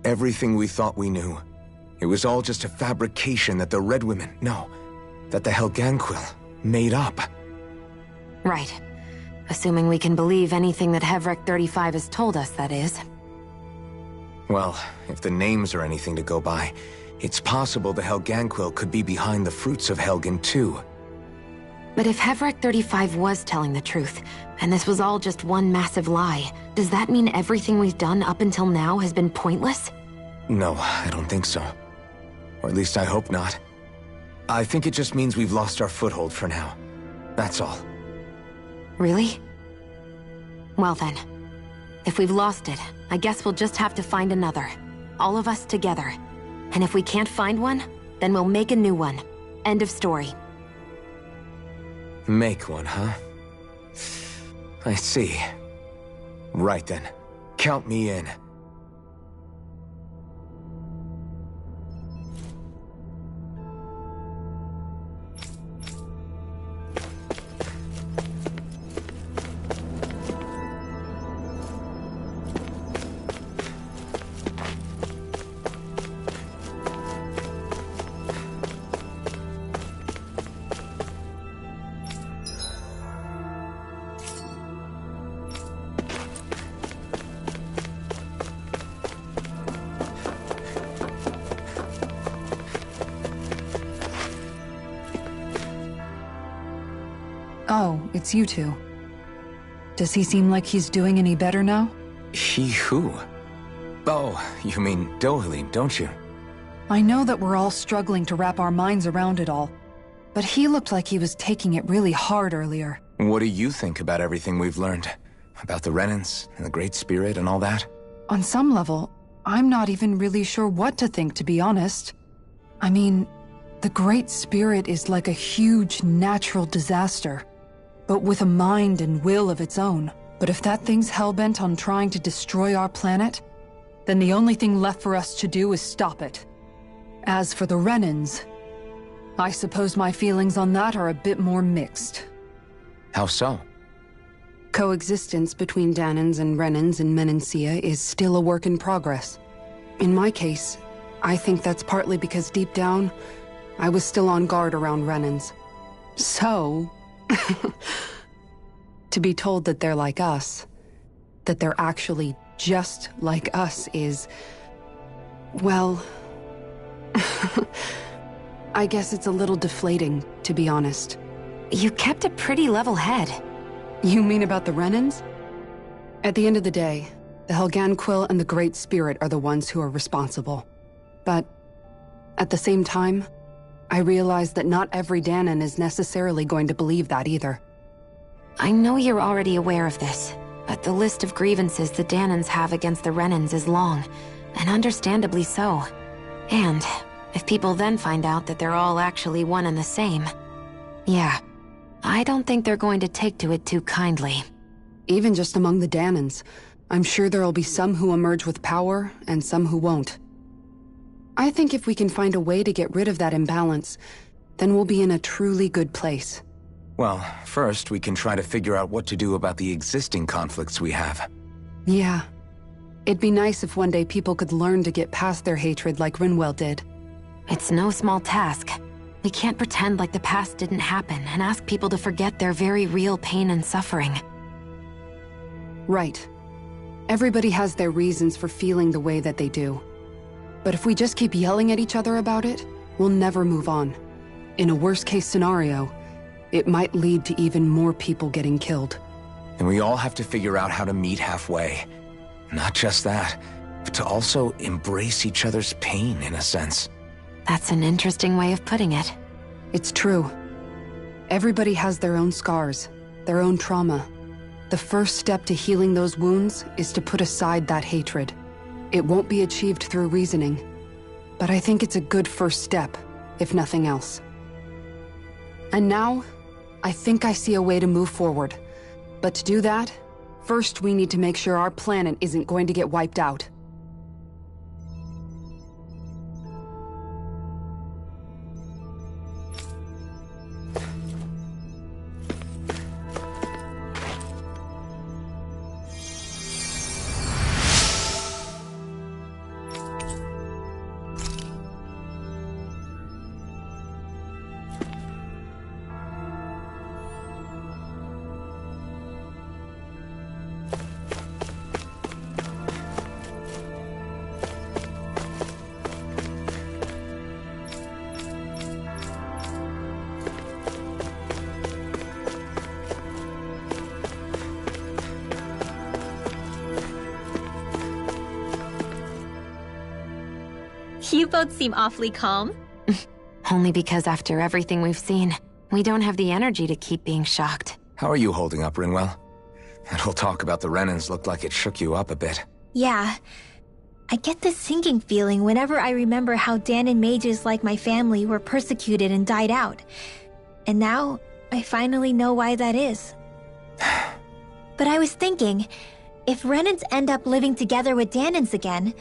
Everything we thought we knew. It was all just a fabrication that the Red Women, no, that the Helganquil made up. Right. Assuming we can believe anything that Hevrek 35 has told us, that is. Well, if the names are anything to go by, it's possible the Helganquil could be behind the fruits of Helgen too. But if Hevrek 35 was telling the truth, and this was all just one massive lie, does that mean everything we've done up until now has been pointless? No, I don't think so. Or at least I hope not. I think it just means we've lost our foothold for now. That's all. Really? Well then, if we've lost it, I guess we'll just have to find another. All of us together. And if we can't find one, then we'll make a new one. End of story. Make one, huh? I see. Right then. Count me in. Oh, it's you two. Does he seem like he's doing any better now? He who? Oh, you mean Dohalim, don't you? I know that we're all struggling to wrap our minds around it all, but he looked like he was taking it really hard earlier. What do you think about everything we've learned? About the Renans, and the Great Spirit, and all that? On some level, I'm not even really sure what to think, to be honest. I mean, the Great Spirit is like a huge natural disaster, but with a mind and will of its own. But if that thing's hellbent on trying to destroy our planet, then the only thing left for us to do is stop it. As for the Renans, I suppose my feelings on that are a bit more mixed. How so? Coexistence between Danans and Renans in Menancia is still a work in progress. In my case, I think that's partly because deep down, I was still on guard around Renans. So, to be told that they're like us, that they're actually just like us is, well, I guess it's a little deflating, to be honest. You kept a pretty level head. You mean about the Renans? At the end of the day, the Helganquil and the Great Spirit are the ones who are responsible. But at the same time, I realize that not every Danan is necessarily going to believe that either. I know you're already aware of this, but the list of grievances the Danans have against the Renans is long, and understandably so. And if people then find out that they're all actually one and the same, yeah, I don't think they're going to take to it too kindly. Even just among the Danans, I'm sure there'll be some who emerge with power and some who won't. I think if we can find a way to get rid of that imbalance, then we'll be in a truly good place. Well, first we can try to figure out what to do about the existing conflicts we have. Yeah. It'd be nice if one day people could learn to get past their hatred like Rinwell did. It's no small task. We can't pretend like the past didn't happen and ask people to forget their very real pain and suffering. Right. Everybody has their reasons for feeling the way that they do. But if we just keep yelling at each other about it, we'll never move on. In a worst-case scenario, it might lead to even more people getting killed. And we all have to figure out how to meet halfway. Not just that, but to also embrace each other's pain, in a sense. That's an interesting way of putting it. It's true. Everybody has their own scars, their own trauma. The first step to healing those wounds is to put aside that hatred. It won't be achieved through reasoning, but I think it's a good first step, if nothing else. And now, I think I see a way to move forward. But to do that, first we need to make sure our planet isn't going to get wiped out. You both seem awfully calm. Only because after everything we've seen, we don't have the energy to keep being shocked. How are you holding up, Rinwell? That whole talk about the Renans looked like it shook you up a bit. Yeah. I get this sinking feeling whenever I remember how Danon mages like my family were persecuted and died out. And now, I finally know why that is. But I was thinking, if Renans end up living together with Danons again,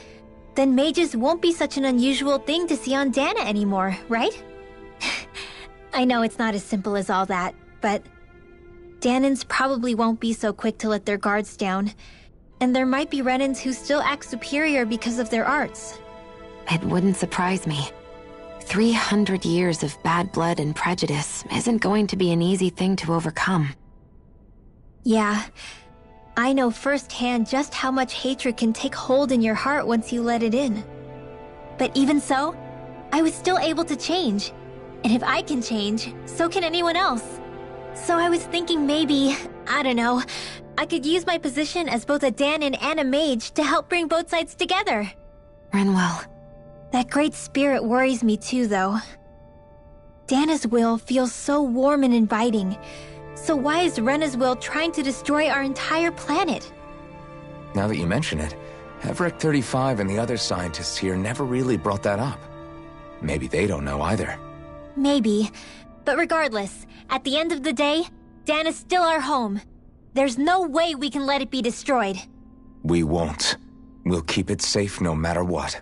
then mages won't be such an unusual thing to see on Dana anymore, right? I know it's not as simple as all that, but Danons probably won't be so quick to let their guards down, and there might be Renans who still act superior because of their arts. It wouldn't surprise me. 300 years of bad blood and prejudice isn't going to be an easy thing to overcome. Yeah. I know firsthand just how much hatred can take hold in your heart once you let it in. But even so, I was still able to change. And if I can change, so can anyone else. So I was thinking maybe, I don't know, I could use my position as both a Danon and a mage to help bring both sides together. Rinwell. That great spirit worries me too, though. Dana's will feels so warm and inviting. So why is Rena's will trying to destroy our entire planet? Now that you mention it, Everett 35 and the other scientists here never really brought that up. Maybe they don't know either. Maybe. But regardless, at the end of the day, Dana's still our home. There's no way we can let it be destroyed. We won't. We'll keep it safe no matter what.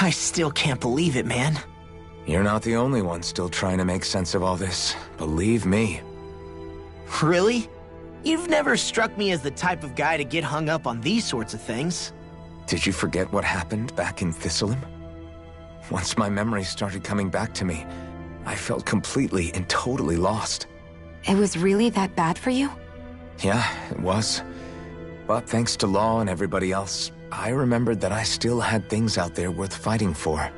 I still can't believe it, man. You're not the only one still trying to make sense of all this. Believe me. Really? You've never struck me as the type of guy to get hung up on these sorts of things. Did you forget what happened back in Thistleum? Once my memory started coming back to me, I felt completely and totally lost. It was really that bad for you? Yeah, it was. But thanks to Law and everybody else, I remembered that I still had things out there worth fighting for.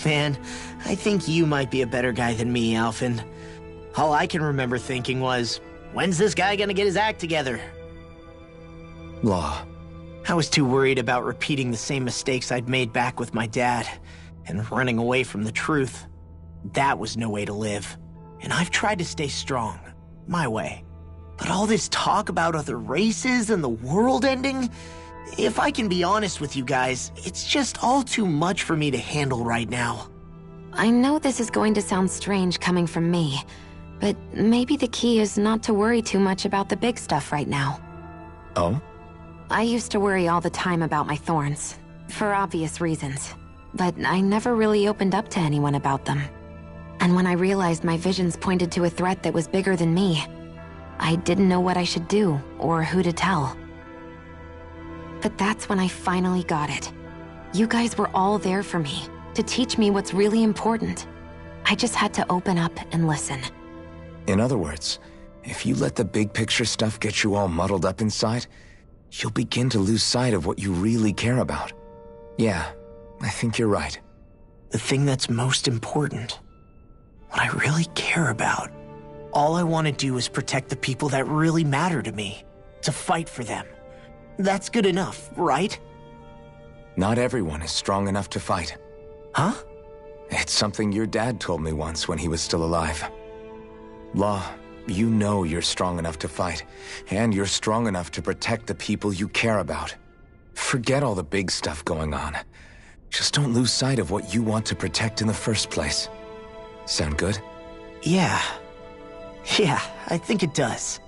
Man, I think you might be a better guy than me, Alphen. All I can remember thinking was, when's this guy gonna get his act together? Law. I was too worried about repeating the same mistakes I'd made back with my dad, and running away from the truth. That was no way to live. And I've tried to stay strong, my way. But all this talk about other races and the world ending, if I can be honest with you guys, it's just all too much for me to handle right now. I know this is going to sound strange coming from me, but maybe the key is not to worry too much about the big stuff right now. Oh? I used to worry all the time about my thorns, for obvious reasons, but I never really opened up to anyone about them. And when I realized my visions pointed to a threat that was bigger than me, I didn't know what I should do or who to tell. But that's when I finally got it. You guys were all there for me, to teach me what's really important. I just had to open up and listen. In other words, if you let the big picture stuff get you all muddled up inside, you'll begin to lose sight of what you really care about. Yeah, I think you're right. The thing that's most important, what I really care about, all I want to do is protect the people that really matter to me, to fight for them. That's good enough, right? Not everyone is strong enough to fight. Huh? It's something your dad told me once when he was still alive. Law, you know you're strong enough to fight, and you're strong enough to protect the people you care about. Forget all the big stuff going on. Just don't lose sight of what you want to protect in the first place. Sound good? Yeah, I think it does.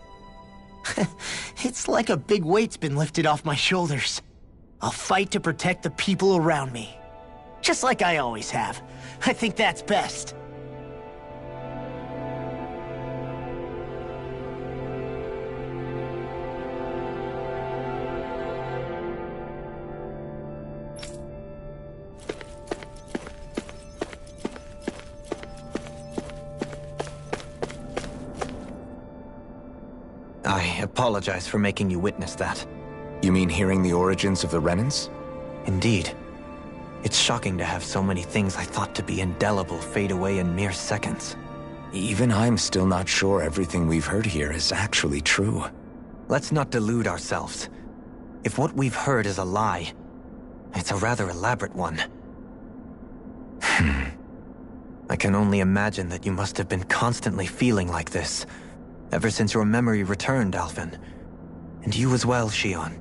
It's like a big weight's been lifted off my shoulders. I'll fight to protect the people around me. Just like I always have. I think that's best. I apologize for making you witness that. You mean hearing the origins of the Renans? Indeed. It's shocking to have so many things I thought to be indelible fade away in mere seconds. Even I'm still not sure everything we've heard here is actually true. Let's not delude ourselves. If what we've heard is a lie, it's a rather elaborate one. I can only imagine that you must have been constantly feeling like this, ever since your memory returned, Alphen. And you as well, Shion.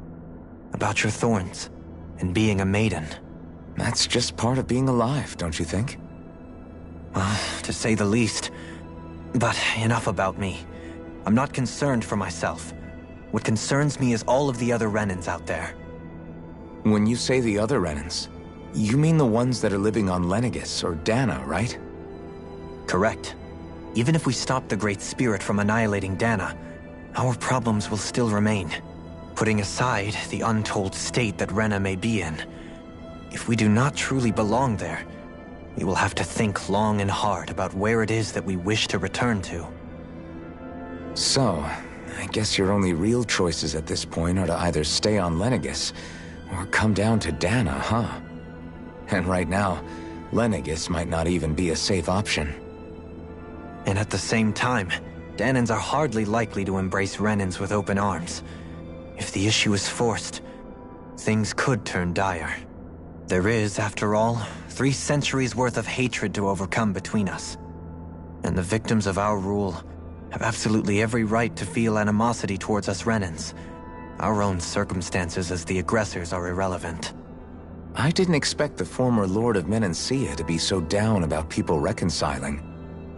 About your thorns, and being a maiden. That's just part of being alive, don't you think? Well, to say the least. But enough about me. I'm not concerned for myself. What concerns me is all of the other Renans out there. When you say the other Renans, you mean the ones that are living on Lenegis or Dana, right? Correct. Even if we stop the Great Spirit from annihilating Dana, our problems will still remain. Putting aside the untold state that Rena may be in, if we do not truly belong there, we will have to think long and hard about where it is that we wish to return to. So, I guess your only real choices at this point are to either stay on Lenegis or come down to Dana, huh? And right now, Lenegis might not even be a safe option. And at the same time, Danans are hardly likely to embrace Renans with open arms. If the issue is forced, things could turn dire. There is, after all, 3 centuries worth of hatred to overcome between us. And the victims of our rule have absolutely every right to feel animosity towards us Renans. Our own circumstances as the aggressors are irrelevant. I didn't expect the former Lord of Menancia to be so down about people reconciling.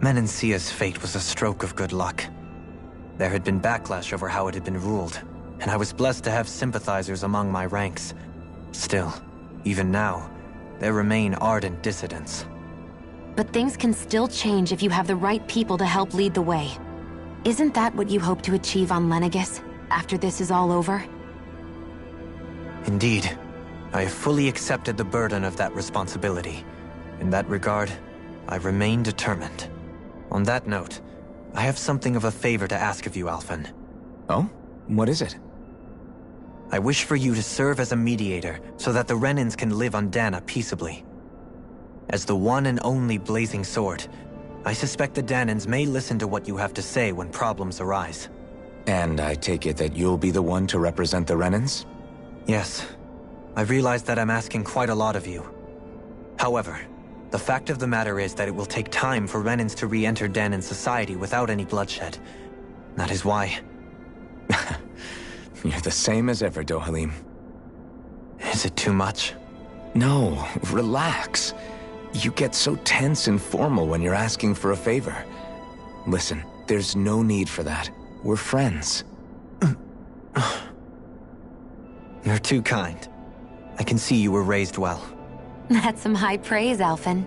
Menancia's fate was a stroke of good luck. There had been backlash over how it had been ruled, and I was blessed to have sympathizers among my ranks. Still, even now, there remain ardent dissidents. But things can still change if you have the right people to help lead the way. Isn't that what you hope to achieve on Lenegis, after this is all over? Indeed. I have fully accepted the burden of that responsibility. In that regard, I remain determined. On that note, I have something of a favor to ask of you, Alphen. Oh? What is it? I wish for you to serve as a mediator so that the Renans can live on Dana peaceably. As the one and only Blazing Sword, I suspect the Danans may listen to what you have to say when problems arise. And I take it that you'll be the one to represent the Renans? Yes. I realize that I'm asking quite a lot of you. However, the fact of the matter is that it will take time for Renans to re-enter Danan society without any bloodshed. That is why... You're the same as ever, Dohalim. Is it too much? No, relax. You get so tense and formal when you're asking for a favor. Listen, there's no need for that. We're friends. You're too kind. I can see you were raised well. That's some high praise, Alphen.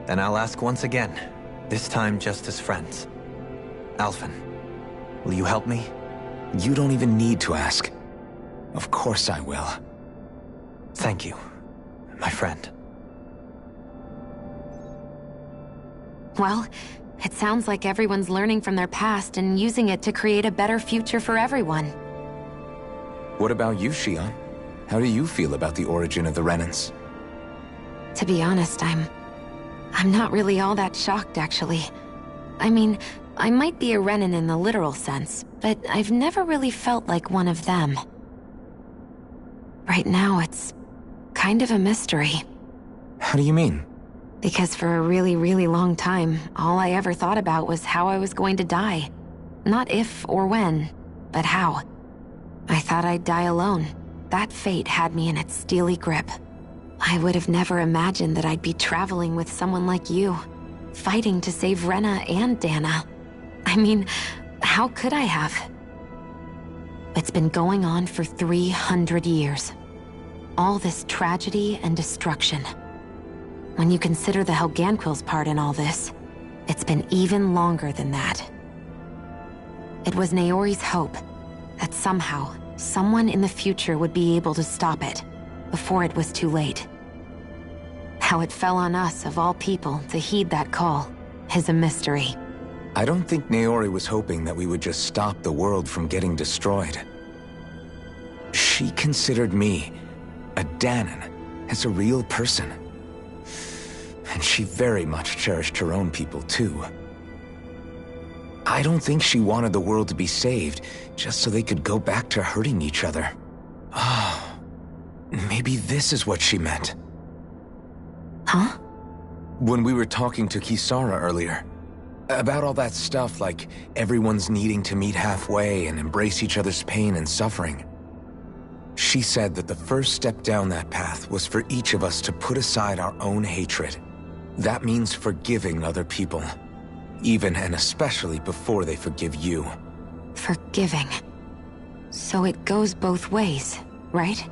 Then I'll ask once again, this time just as friends. Alphen, will you help me? You don't even need to ask. Of course I will. Thank you, my friend. Well, it sounds like everyone's learning from their past and using it to create a better future for everyone. What about you, Shion? How do you feel about the origin of the Renans? To be honest, I'm not really all that shocked, actually. I mean, I might be a Renan in the literal sense, but I've never really felt like one of them. Right now, it's kind of a mystery. How do you mean? Because for a really, really long time, all I ever thought about was how I was going to die. Not if or when, but how. I thought I'd die alone. That fate had me in its steely grip. I would have never imagined that I'd be traveling with someone like you, fighting to save Rena and Dana. I mean, how could I have? It's been going on for 300 years. All this tragedy and destruction. When you consider the Helganquil's part in all this, it's been even longer than that. It was Naori's hope that somehow, someone in the future would be able to stop it, before it was too late. How it fell on us, of all people, to heed that call is a mystery. I don't think Naori was hoping that we would just stop the world from getting destroyed. She considered me, a Danon, as a real person. And she very much cherished her own people, too. I don't think she wanted the world to be saved, just so they could go back to hurting each other. Oh, maybe this is what she meant. Huh? When we were talking to Kisara earlier, about all that stuff like everyone's needing to meet halfway and embrace each other's pain and suffering. She said that the first step down that path was for each of us to put aside our own hatred. That means forgiving other people, even and especially before they forgive you. Forgiving. So it goes both ways, right?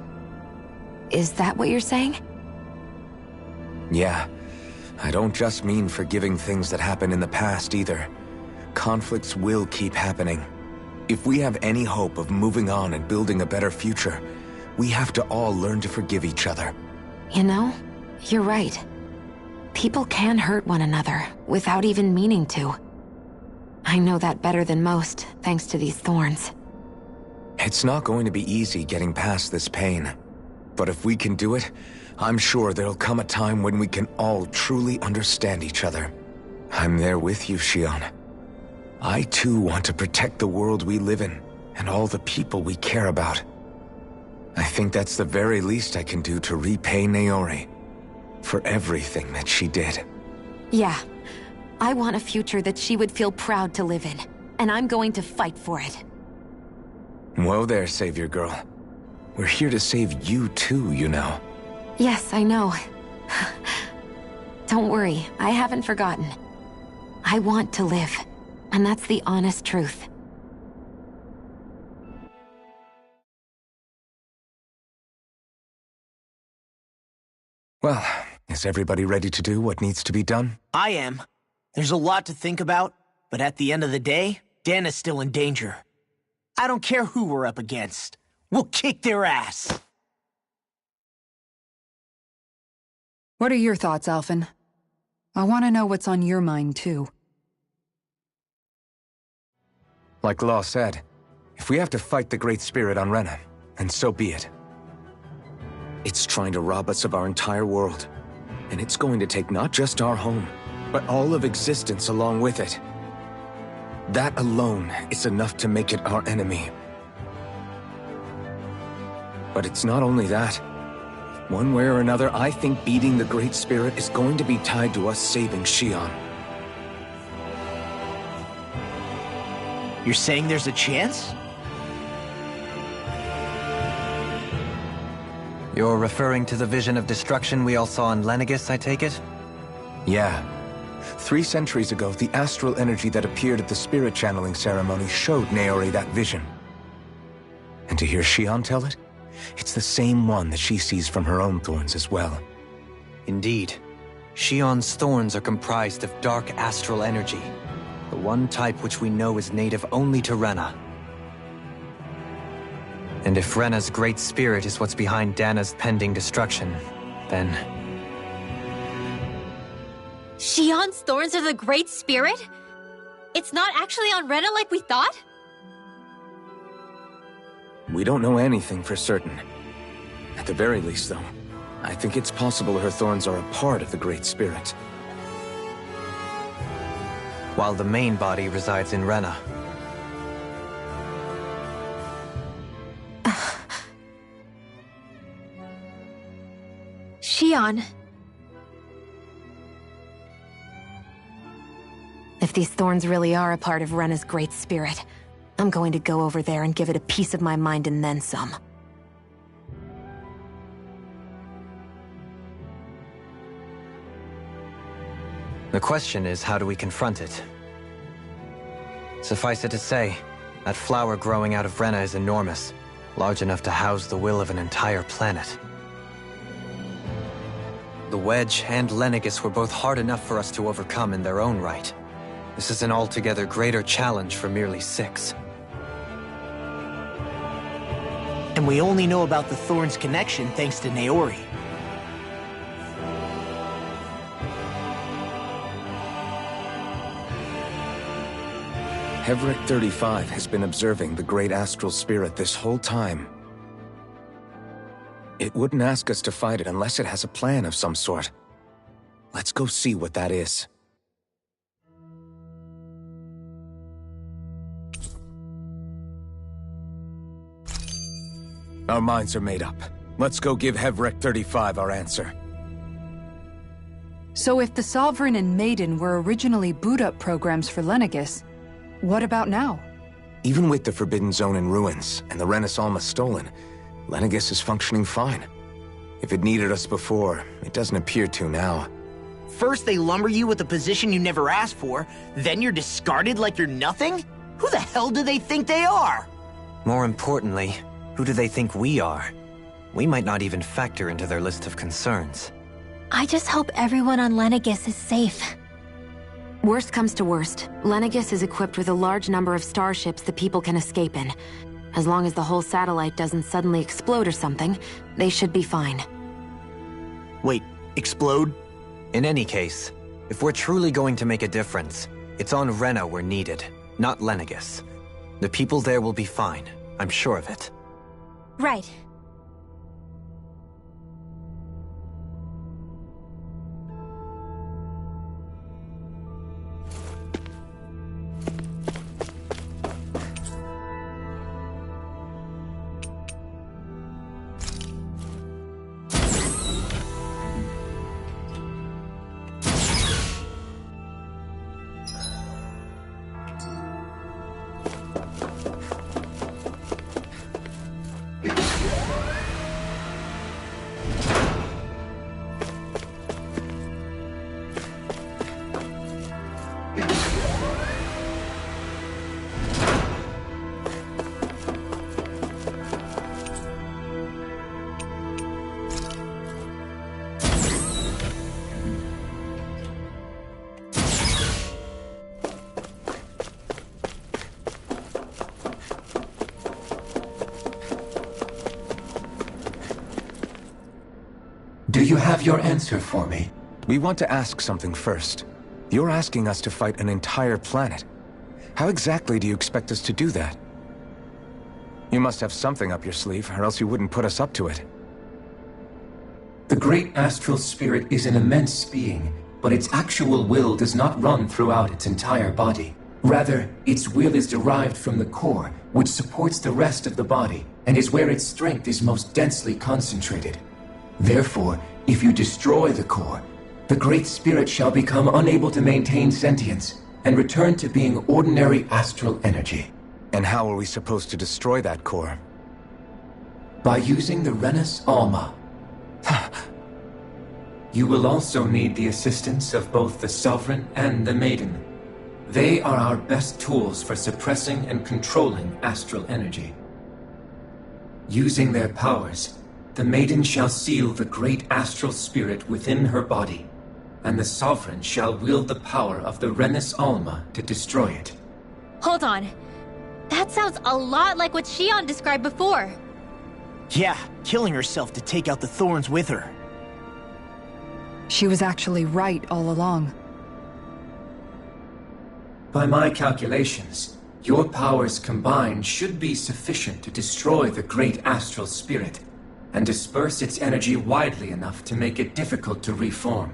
Is that what you're saying? Yeah. I don't just mean forgiving things that happened in the past either. Conflicts will keep happening. If we have any hope of moving on and building a better future, we have to all learn to forgive each other. You know, you're right. People can hurt one another without even meaning to. I know that better than most, thanks to these thorns. It's not going to be easy getting past this pain. But if we can do it, I'm sure there'll come a time when we can all truly understand each other. I'm there with you, Shion. I too want to protect the world we live in, and all the people we care about. I think that's the very least I can do to repay Naori for everything that she did. Yeah. I want a future that she would feel proud to live in, and I'm going to fight for it. Whoa there, Savior Girl. We're here to save you too, you know. Yes, I know. Don't worry, I haven't forgotten. I want to live, and that's the honest truth. Well, is everybody ready to do what needs to be done? I am. There's a lot to think about, but at the end of the day, Dan is still in danger. I don't care who we're up against. We'll kick their ass. What are your thoughts, Alphen? I want to know what's on your mind, too. Like Law said, if we have to fight the Great Spirit on Rena, then so be it. It's trying to rob us of our entire world, and it's going to take not just our home, but all of existence along with it. That alone is enough to make it our enemy. But it's not only that. One way or another, I think beating the Great Spirit is going to be tied to us saving Shion. You're saying there's a chance? You're referring to the vision of destruction we all saw in Lenegis, I take it? Yeah. 3 centuries ago, the astral energy that appeared at the spirit channeling ceremony showed Naori that vision. And to hear Shion tell it, it's the same one that she sees from her own thorns as well. Indeed. Shion's thorns are comprised of dark astral energy, the one type which we know is native only to Rena. And if Rena's great spirit is what's behind Dana's pending destruction, then... Shion's thorns are the Great Spirit? It's not actually on Rena like we thought? We don't know anything for certain. At the very least, though, I think it's possible her thorns are a part of the Great Spirit. While the main body resides in Rena. Shion. If these thorns really are a part of Rena's Great Spirit, I'm going to go over there and give it a piece of my mind and then some. The question is, how do we confront it? Suffice it to say, that flower growing out of Rena is enormous, large enough to house the will of an entire planet. The Wedge and Lenegis were both hard enough for us to overcome in their own right. This is an altogether greater challenge for merely 6. And we only know about the Thorns connection thanks to Naori. Hevric 35 has been observing the great astral spirit this whole time. It wouldn't ask us to fight it unless it has a plan of some sort. Let's go see what that is. Our minds are made up. Let's go give Hevric 35 our answer. So if the Sovereign and Maiden were originally boot-up programs for Lenegis, what about now? Even with the Forbidden Zone in ruins and the Renis Alma stolen, Lenegis is functioning fine. If it needed us before, it doesn't appear to now. First they lumber you with a position you never asked for, then you're discarded like you're nothing? Who the hell do they think they are? More importantly, who do they think we are? We might not even factor into their list of concerns. I just hope everyone on Lenegis is safe. Worst comes to worst, Lenegis is equipped with a large number of starships the people can escape in. As long as the whole satellite doesn't suddenly explode or something, they should be fine. Wait, explode? In any case, if we're truly going to make a difference, it's on Rena we're needed, not Lenegis. The people there will be fine, I'm sure of it. Right. Do you have your answer for me? We want to ask something first. You're asking us to fight an entire planet. How exactly do you expect us to do that? You must have something up your sleeve, or else you wouldn't put us up to it. The great astral spirit is an immense being, but its actual will does not run throughout its entire body. Rather, its will is derived from the core, which supports the rest of the body, and is where its strength is most densely concentrated. Therefore, if you destroy the core, the Great Spirit shall become unable to maintain sentience and return to being ordinary astral energy. And how are we supposed to destroy that core? By using the Renis Alma. You will also need the assistance of both the Sovereign and the Maiden. They are our best tools for suppressing and controlling astral energy. Using their powers, the Maiden shall seal the great astral spirit within her body, and the Sovereign shall wield the power of the Renis Alma to destroy it. Hold on. That sounds a lot like what Shion described before. Yeah, killing herself to take out the thorns with her. She was actually right all along. By my calculations, your powers combined should be sufficient to destroy the great astral spirit and disperse its energy widely enough to make it difficult to reform.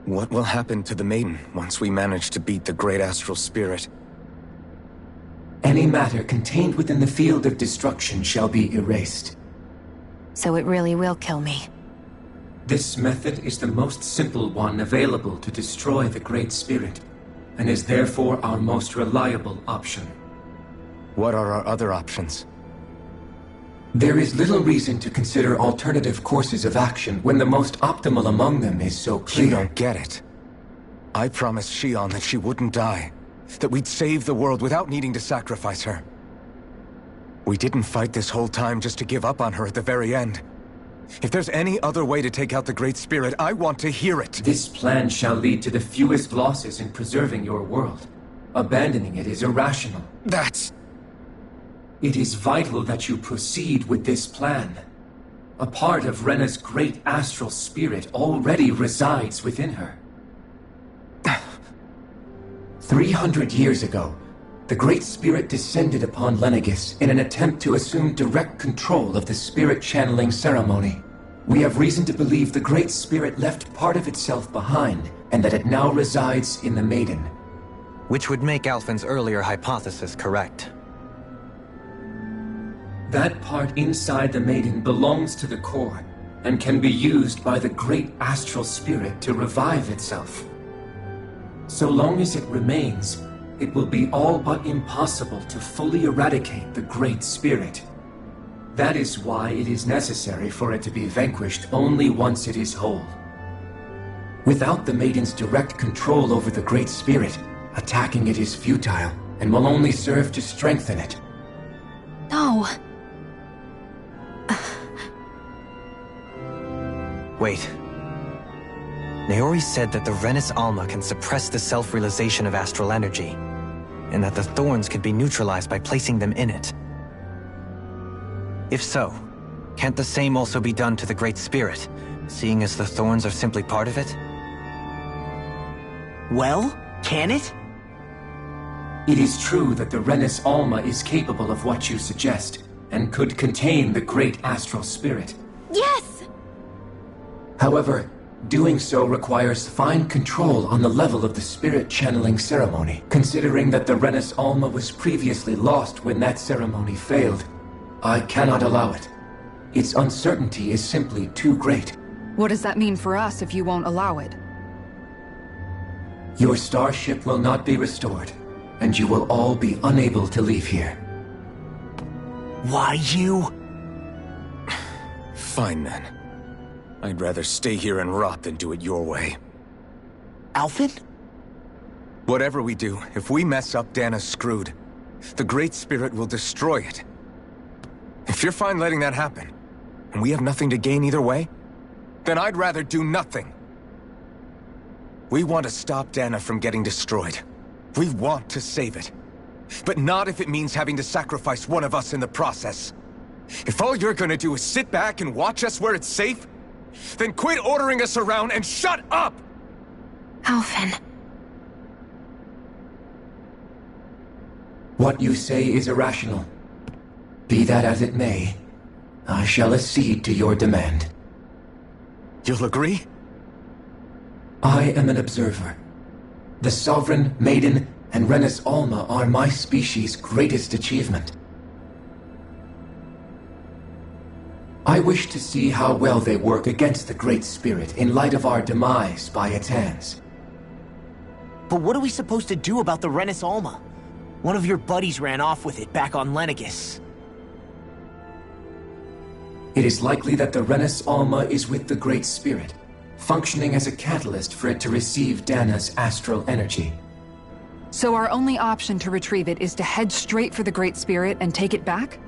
What will happen to the Maiden once we manage to beat the great astral spirit? Any matter contained within the field of destruction shall be erased. So it really will kill me. This method is the most simple one available to destroy the Great Spirit, and is therefore our most reliable option. What are our other options? There is little reason to consider alternative courses of action when the most optimal among them is so clear. You don't get it. I promised Shion that she wouldn't die, that we'd save the world without needing to sacrifice her. We didn't fight this whole time just to give up on her at the very end. If there's any other way to take out the Great Spirit, I want to hear it. This plan shall lead to the fewest losses in preserving your world. Abandoning it is irrational. That's... It is vital that you proceed with this plan. A part of Rena's great astral spirit already resides within her. 300 years ago, the Great Spirit descended upon Lenegis in an attempt to assume direct control of the spirit channeling ceremony. We have reason to believe the Great Spirit left part of itself behind, and that it now resides in the Maiden. Which would make Alphen's earlier hypothesis correct. That part inside the Maiden belongs to the core, and can be used by the Great Astral Spirit to revive itself. So long as it remains, it will be all but impossible to fully eradicate the Great Spirit. That is why it is necessary for it to be vanquished only once it is whole. Without the Maiden's direct control over the Great Spirit, attacking it is futile, and will only serve to strengthen it. No. Wait. Naori said that the Renis Alma can suppress the self-realization of astral energy, and that the thorns could be neutralized by placing them in it. If so, can't the same also be done to the Great Spirit, seeing as the thorns are simply part of it? Well, can it? It is true that the Renis Alma is capable of what you suggest, and could contain the Great Astral Spirit. Yes! However, doing so requires fine control on the level of the spirit channeling ceremony, considering that the Renis Alma was previously lost when that ceremony failed. I cannot allow it. Its uncertainty is simply too great. What does that mean for us if you won't allow it? Your starship will not be restored, and you will all be unable to leave here. Why you? Fine then. I'd rather stay here and rot than do it your way. Alphen? Whatever we do, if we mess up, Dana's screwed. The Great Spirit will destroy it. If you're fine letting that happen, and we have nothing to gain either way, then I'd rather do nothing. We want to stop Dana from getting destroyed. We want to save it. But not if it means having to sacrifice one of us in the process. If all you're gonna do is sit back and watch us where it's safe, then quit ordering us around and shut up! Alphen. What you say is irrational. Be that as it may, I shall accede to your demand. You'll agree? I am an observer. The Sovereign, Maiden, and Renis Alma are my species' greatest achievement. I wish to see how well they work against the Great Spirit in light of our demise by its hands. But what are we supposed to do about the Renis Alma? One of your buddies ran off with it back on Lenegis. It is likely that the Renis Alma is with the Great Spirit, functioning as a catalyst for it to receive Dana's astral energy. So our only option to retrieve it is to head straight for the Great Spirit and take it back?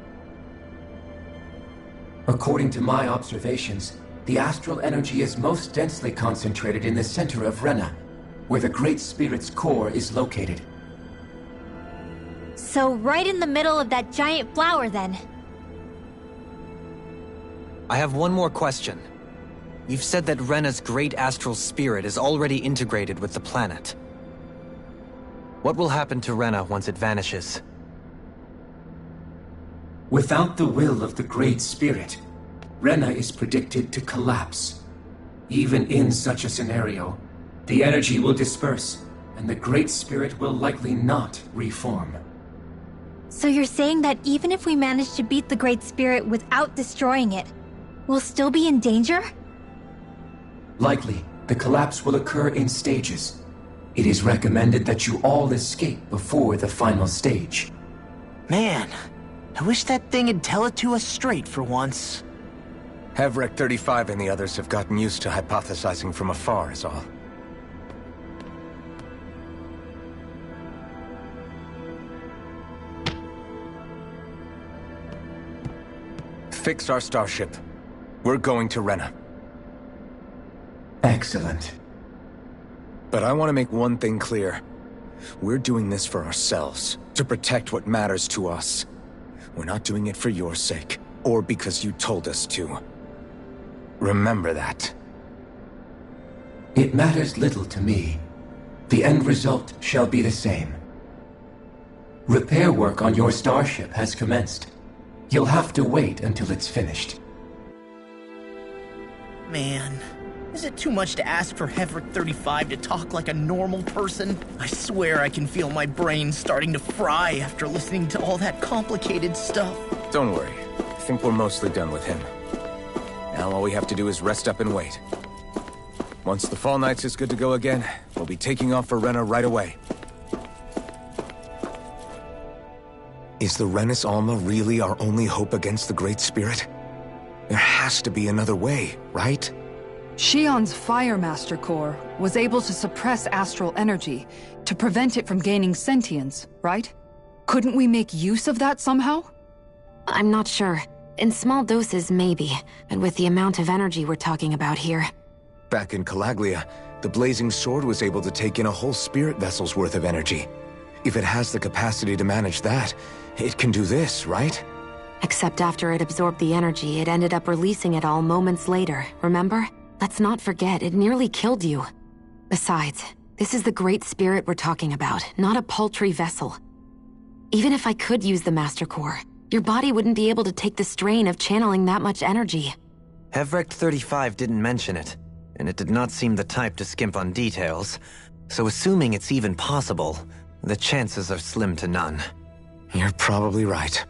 According to my observations, the astral energy is most densely concentrated in the center of Rena, where the Great Spirit's core is located. So right in the middle of that giant flower, then. I have one more question. You've said that Rena's great astral spirit is already integrated with the planet. What will happen to Rena once it vanishes? Without the will of the Great Spirit, Rena is predicted to collapse. Even in such a scenario, the energy will disperse, and the Great Spirit will likely not reform. So you're saying that even if we manage to beat the Great Spirit without destroying it, we'll still be in danger? Likely, the collapse will occur in stages. It is recommended that you all escape before the final stage. Man, I wish that thing would tell it to us straight for once. Hevrek 35 and the others have gotten used to hypothesizing from afar is all. Fix our starship. We're going to Rena. Excellent. But I want to make one thing clear. We're doing this for ourselves, to protect what matters to us. We're not doing it for your sake, or because you told us to. Remember that. It matters little to me. The end result shall be the same. Repair work on your starship has commenced. You'll have to wait until it's finished. Man, is it too much to ask for Hevrick 35 to talk like a normal person? I swear I can feel my brain starting to fry after listening to all that complicated stuff. Don't worry. I think we're mostly done with him. Now all we have to do is rest up and wait. Once the Fall Knights is good to go again, we'll be taking off for Renna right away. Is the Rennis Alma really our only hope against the Great Spirit? There has to be another way, right? Shion's Fire Master Core was able to suppress astral energy to prevent it from gaining sentience, right? Couldn't we make use of that somehow? I'm not sure. In small doses, maybe. But with the amount of energy we're talking about here... Back in Calaglia, the Blazing Sword was able to take in a whole spirit vessel's worth of energy. If it has the capacity to manage that, it can do this, right? Except after it absorbed the energy, it ended up releasing it all moments later, remember? Let's not forget, it nearly killed you. Besides, this is the Great Spirit we're talking about, not a paltry vessel. Even if I could use the Master Core, your body wouldn't be able to take the strain of channeling that much energy. Hevrick 35 didn't mention it, and it did not seem the type to skimp on details, so assuming it's even possible, the chances are slim to none. You're probably right.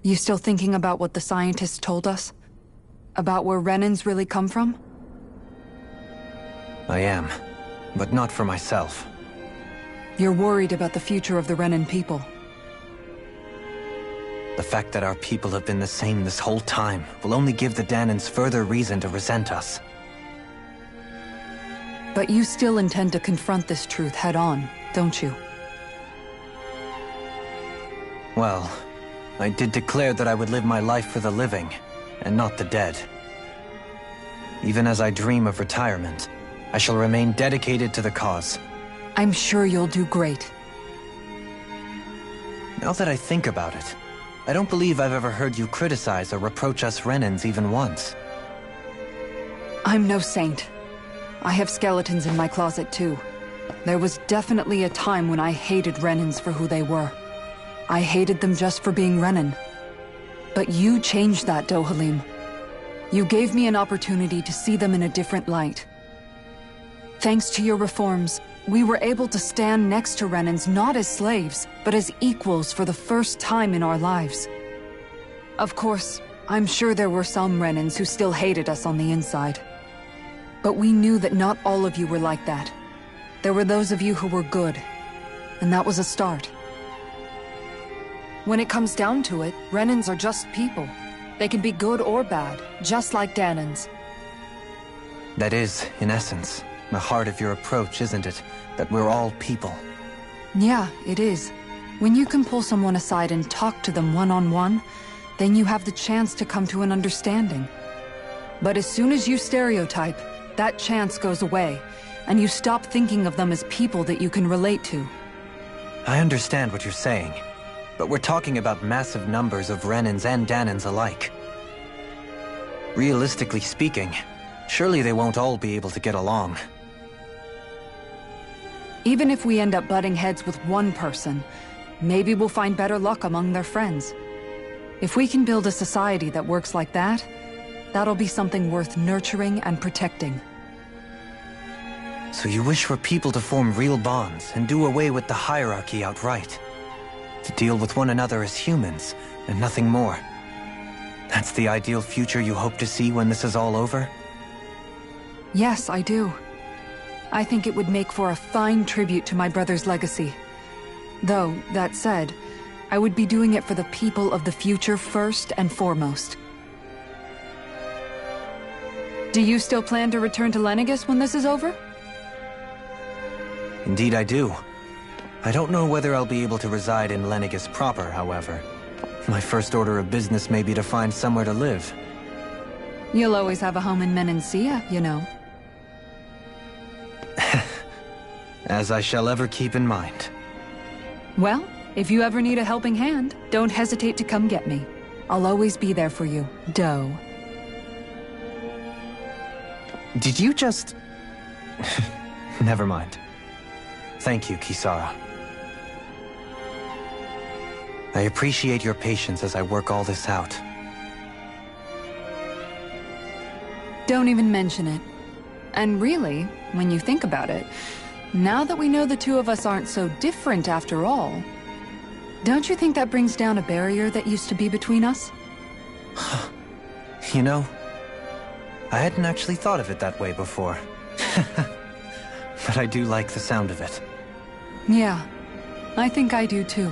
You still thinking about what the scientists told us? About where Renans really come from? I am, but not for myself. You're worried about the future of the Renan people. The fact that our people have been the same this whole time will only give the Danans further reason to resent us. But you still intend to confront this truth head-on, don't you? Well, I did declare that I would live my life for the living, and not the dead. Even as I dream of retirement, I shall remain dedicated to the cause. I'm sure you'll do great. Now that I think about it, I don't believe I've ever heard you criticize or reproach us Renans even once. I'm no saint. I have skeletons in my closet too. There was definitely a time when I hated Renans for who they were. I hated them just for being Renan. But you changed that, Dohalim. You gave me an opportunity to see them in a different light. Thanks to your reforms, we were able to stand next to Renans not as slaves, but as equals for the first time in our lives. Of course, I'm sure there were some Renans who still hated us on the inside. But we knew that not all of you were like that. There were those of you who were good, and that was a start. When it comes down to it, Renans are just people. They can be good or bad, just like Danans. That is, in essence, the heart of your approach, isn't it? That we're all people. Yeah, it is. When you can pull someone aside and talk to them one-on-one, then you have the chance to come to an understanding. But as soon as you stereotype, that chance goes away, and you stop thinking of them as people that you can relate to. I understand what you're saying. But we're talking about massive numbers of Renans and Danans alike. Realistically speaking, surely they won't all be able to get along. Even if we end up butting heads with one person, maybe we'll find better luck among their friends. If we can build a society that works like that, that'll be something worth nurturing and protecting. So you wish for people to form real bonds and do away with the hierarchy outright? To deal with one another as humans, and nothing more. That's the ideal future you hope to see when this is all over? Yes, I do. I think it would make for a fine tribute to my brother's legacy. Though, that said, I would be doing it for the people of the future first and foremost. Do you still plan to return to Lenegis when this is over? Indeed I do. I don't know whether I'll be able to reside in Lenegis proper, however. My first order of business may be to find somewhere to live. You'll always have a home in Menancia, you know. As I shall ever keep in mind. Well, if you ever need a helping hand, don't hesitate to come get me. I'll always be there for you, Doe. Did you just... Never mind. Thank you, Kisara. I appreciate your patience as I work all this out. Don't even mention it. And really, when you think about it, now that we know the two of us aren't so different after all, don't you think that brings down a barrier that used to be between us? You know, I hadn't actually thought of it that way before. But I do like the sound of it. Yeah, I think I do too.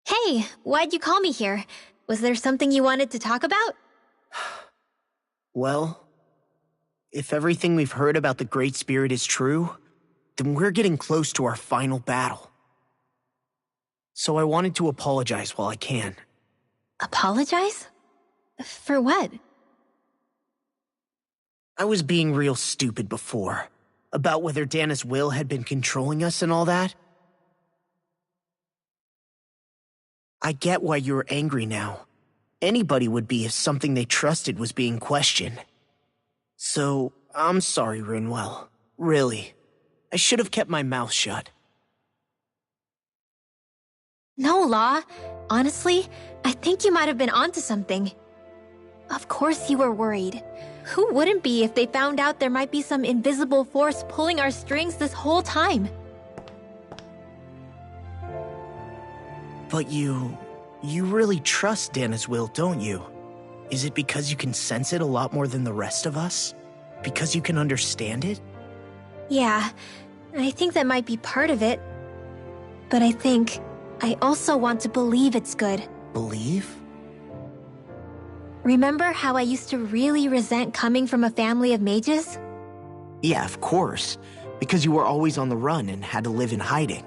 Hey, why'd you call me here? Was there something you wanted to talk about? Well, if everything we've heard about the Great Spirit is true, then we're getting close to our final battle. So I wanted to apologize while I can. Apologize? For what? I was being real stupid before, about whether Dana's will had been controlling us and all that. I get why you're angry now. Anybody would be if something they trusted was being questioned. So, I'm sorry, Rinwell. Really. I should have kept my mouth shut. No, Law. Honestly, I think you might have been onto something. Of course you were worried. Who wouldn't be if they found out there might be some invisible force pulling our strings this whole time? But you really trust Dana's will, don't you? Is it because you can sense it a lot more than the rest of us? Because you can understand it? Yeah, I think that might be part of it. But I think I also want to believe it's good. Believe? Remember how I used to really resent coming from a family of mages? Yeah, of course. Because you were always on the run and had to live in hiding.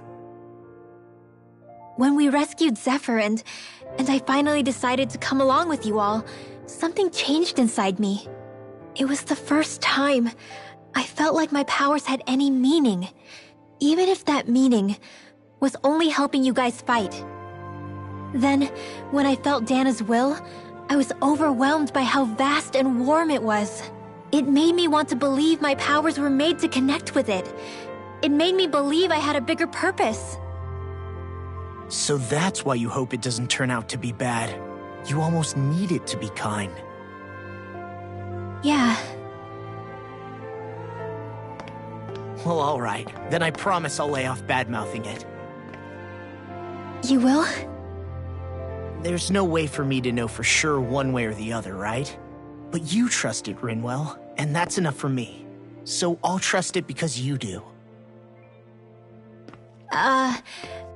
When we rescued Zephyr and I finally decided to come along with you all, something changed inside me. It was the first time I felt like my powers had any meaning, even if that meaning was only helping you guys fight. Then, when I felt Dana's will, I was overwhelmed by how vast and warm it was. It made me want to believe my powers were made to connect with it. It made me believe I had a bigger purpose. So that's why you hope it doesn't turn out to be bad. You almost need it to be kind. Yeah. Well, alright. Then I promise I'll lay off bad-mouthing it. You will? There's no way for me to know for sure one way or the other, right? But you trust it, Rinwell, and that's enough for me. So I'll trust it because you do.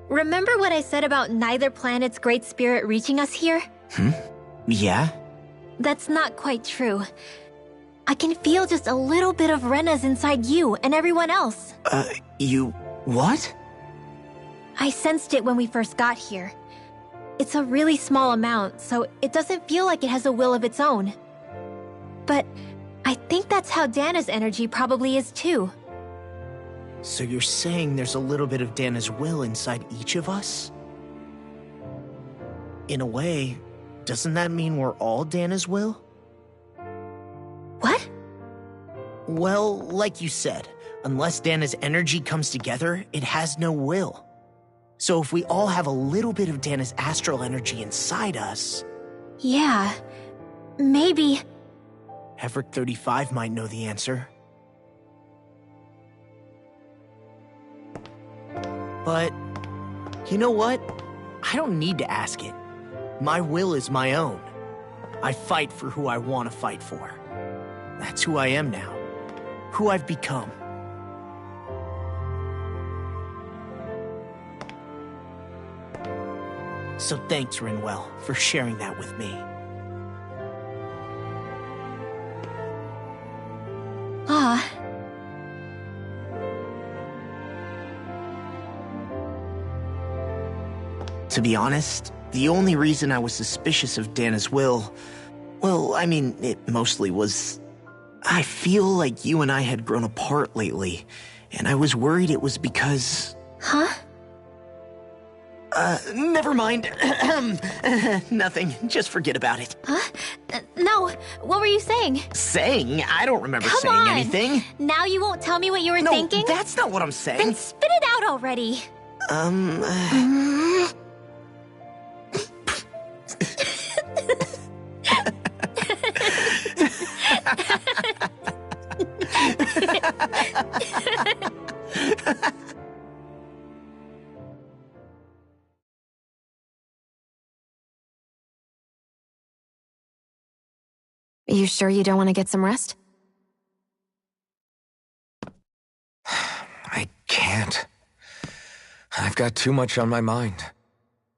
Remember what I said about neither planet's great spirit reaching us here? Yeah? That's not quite true. I can feel just a little bit of Rena's inside you and everyone else. You... what? I sensed it when we first got here. It's a really small amount, so it doesn't feel like it has a will of its own. But I think that's how Dana's energy probably is too. So you're saying there's a little bit of Dana's will inside each of us? In a way, doesn't that mean we're all Dana's will? What? Well, like you said, unless Dana's energy comes together, it has no will. So if we all have a little bit of Dana's astral energy inside us... Yeah, maybe... Everett 35 might know the answer. But You know what? I don't need to ask it. My will is my own. I fight for who I want to fight for. That's who I am now. Who I've become. So thanks, Rinwell, for sharing that with me. Ah. To be honest, the only reason I was suspicious of Dana's will, well, I mean, it mostly was... I feel like you and I had grown apart lately, and I was worried it was because... Huh? Never mind. Nothing. Just forget about it. Huh? No. What were you saying? Saying? I don't remember Come saying on. anything. Now you won't tell me what you were thinking? No, that's not what I'm saying. Then spit it out already. You sure you don't want to get some rest? I can't. I've got too much on my mind.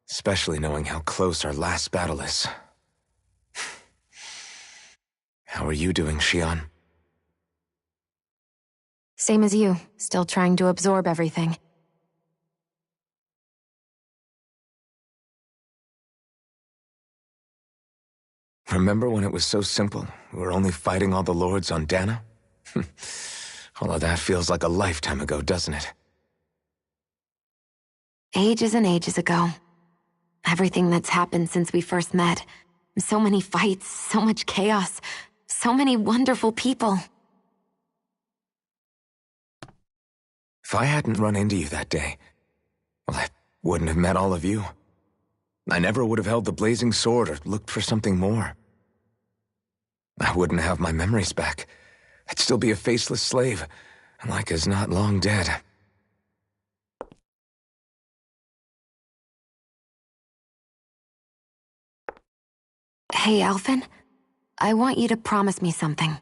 Especially knowing how close our last battle is. How are you doing, Xion? Same as you, still trying to absorb everything. Remember when it was so simple? We were only fighting all the lords on Dana? All of that feels like a lifetime ago, doesn't it? Ages and ages ago. Everything that's happened since we first met. So many fights, so much chaos, so many wonderful people. If I hadn't run into you that day, well, I wouldn't have met all of you. I never would have held the blazing sword or looked for something more. I wouldn't have my memories back. I'd still be a faceless slave, like as not long dead. Hey, Alphen. I want you to promise me something.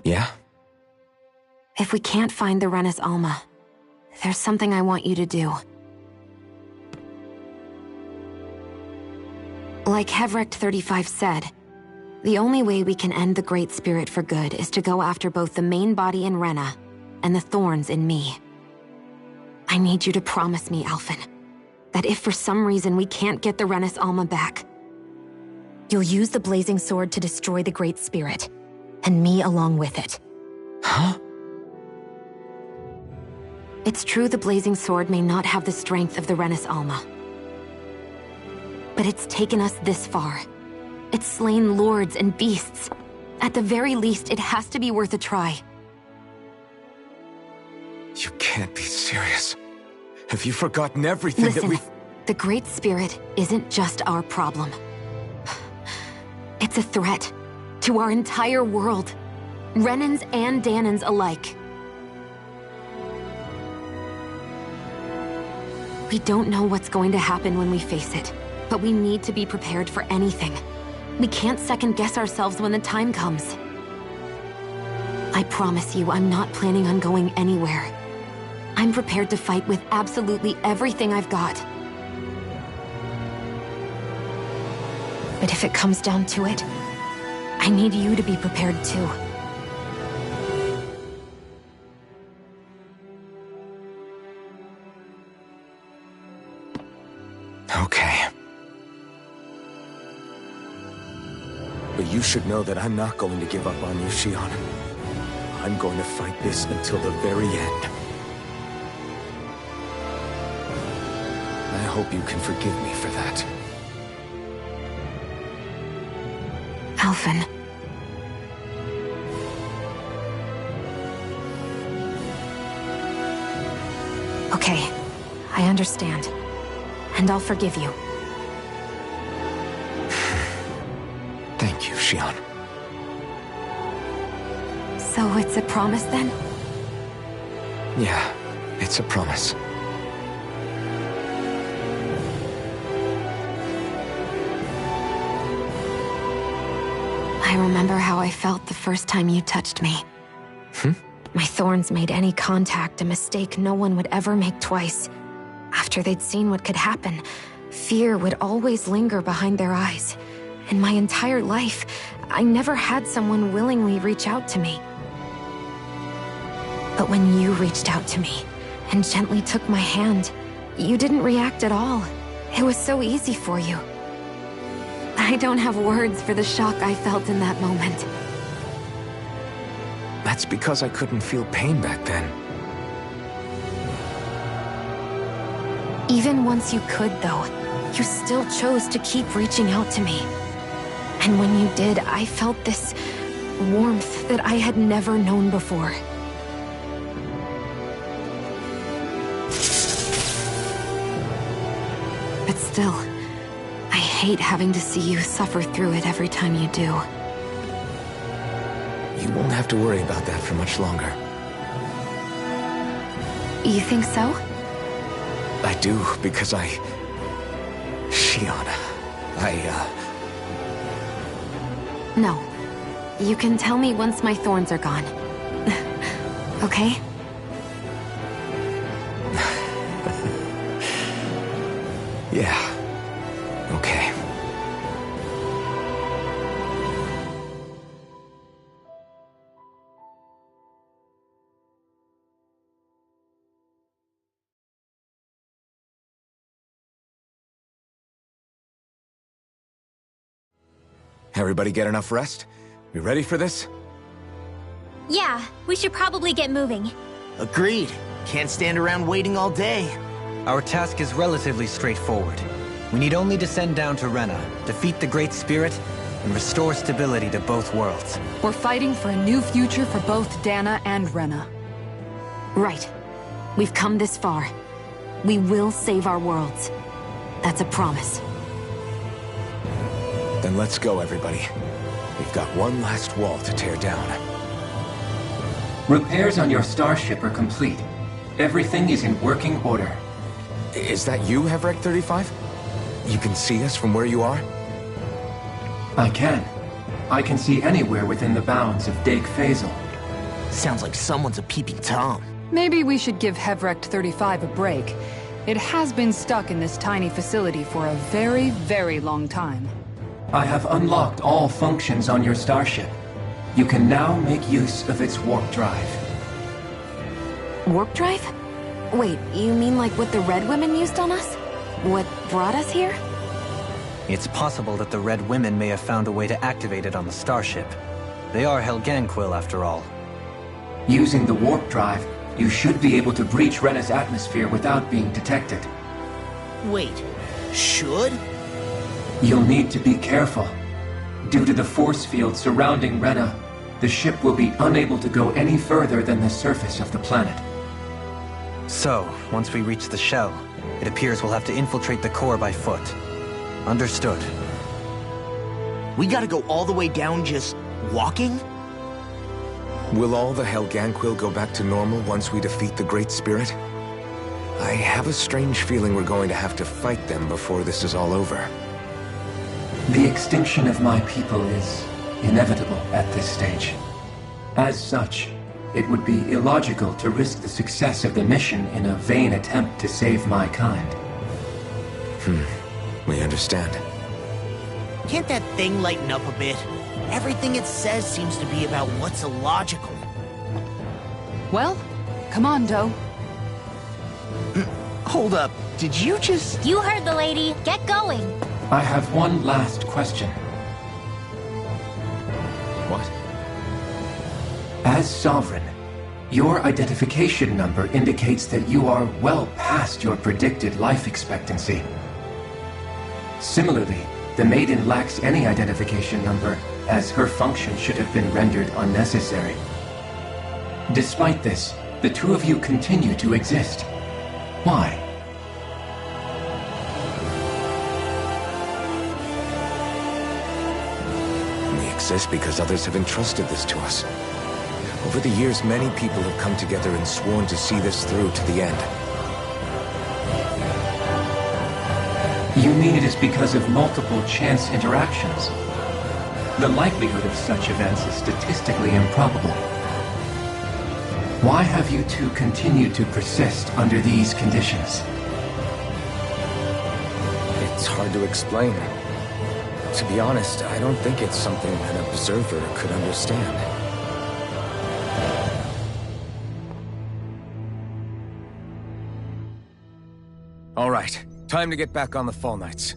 Yeah? If we can't find the Renis Alma, there's something I want you to do. Like Hevrecht 35 said, the only way we can end the Great Spirit for good is to go after both the main body in Rena and the thorns in me. I need you to promise me, Alphen, that if for some reason we can't get the Renis Alma back, you'll use the blazing sword to destroy the Great Spirit, and me along with it. Huh? It's true the blazing sword may not have the strength of the Renis Alma. But it's taken us this far. It's slain lords and beasts. At the very least, it has to be worth a try. You can't be serious. Have you forgotten everything Listen, that the Great Spirit isn't just our problem. It's a threat to our entire world. Renans and Danans alike. We don't know what's going to happen when we face it, but we need to be prepared for anything. We can't second-guess ourselves when the time comes. I promise you, I'm not planning on going anywhere. I'm prepared to fight with absolutely everything I've got. But if it comes down to it, I need you to be prepared too. Okay. But you should know that I'm not going to give up on you, Xion. I'm going to fight this until the very end. I hope you can forgive me for that. Alphen. Okay, I understand. And I'll forgive you. Thank you, Xion. So it's a promise then? Yeah, it's a promise. I remember how I felt the first time you touched me. My thorns made any contact a mistake no one would ever make twice. After they'd seen what could happen, fear would always linger behind their eyes. In my entire life, I never had someone willingly reach out to me. But when you reached out to me and gently took my hand, you didn't react at all. It was so easy for you. I don't have words for the shock I felt in that moment. That's because I couldn't feel pain back then. Even once you could, though, you still chose to keep reaching out to me. And when you did, I felt this warmth that I had never known before. But still, I hate having to see you suffer through it every time you do. You won't have to worry about that for much longer. You think so? I do, because Shion, No. You can tell me once my thorns are gone. Okay? Yeah. Okay. Everybody get enough rest? We ready for this? Yeah, we should probably get moving. Agreed. Can't stand around waiting all day. Our task is relatively straightforward. We need only descend down to Rena, defeat the Great Spirit, and restore stability to both worlds. We're fighting for a new future for both Dana and Rena. Right. We've come this far. We will save our worlds. That's a promise. Then let's go, everybody. We've got one last wall to tear down. Repairs on your starship are complete. Everything is in working order. Is that you, Hevrek 35? You can see us from where you are? I can. I can see anywhere within the bounds of Dake Faisal. Sounds like someone's a peeping Tom. Maybe we should give Hevrek 35 a break. It has been stuck in this tiny facility for a very, very long time. I have unlocked all functions on your starship. You can now make use of its warp drive. Warp drive? Wait, you mean like what the Red Women used on us? What brought us here? It's possible that the Red Women may have found a way to activate it on the starship. They are Helganquil, after all. Using the warp drive, you should be able to breach Rena's atmosphere without being detected. Wait, should? You'll need to be careful. Due to the force field surrounding Rena, the ship will be unable to go any further than the surface of the planet. So, once we reach the shell, it appears we'll have to infiltrate the core by foot. Understood. We gotta go all the way down just walking? Will all the Helganquil go back to normal once we defeat the Great Spirit? I have a strange feeling we're going to have to fight them before this is all over. The extinction of my people is inevitable at this stage. As such, it would be illogical to risk the success of the mission in a vain attempt to save my kind. We understand. Can't that thing lighten up a bit? Everything it says seems to be about what's illogical. Well, come on, Doe. Hold up, did you just... You heard the lady. Get going. I have one last question. What? As Sovereign, your identification number indicates that you are well past your predicted life expectancy. Similarly, the Maiden lacks any identification number, as her function should have been rendered unnecessary. Despite this, the two of you continue to exist. Why? We exist because others have entrusted this to us. Over the years, many people have come together and sworn to see this through to the end. You mean it is because of multiple chance interactions? The likelihood of such events is statistically improbable. Why have you two continued to persist under these conditions? It's hard to explain. To be honest, I don't think it's something an observer could understand. All right, time to get back on the Fall Knights.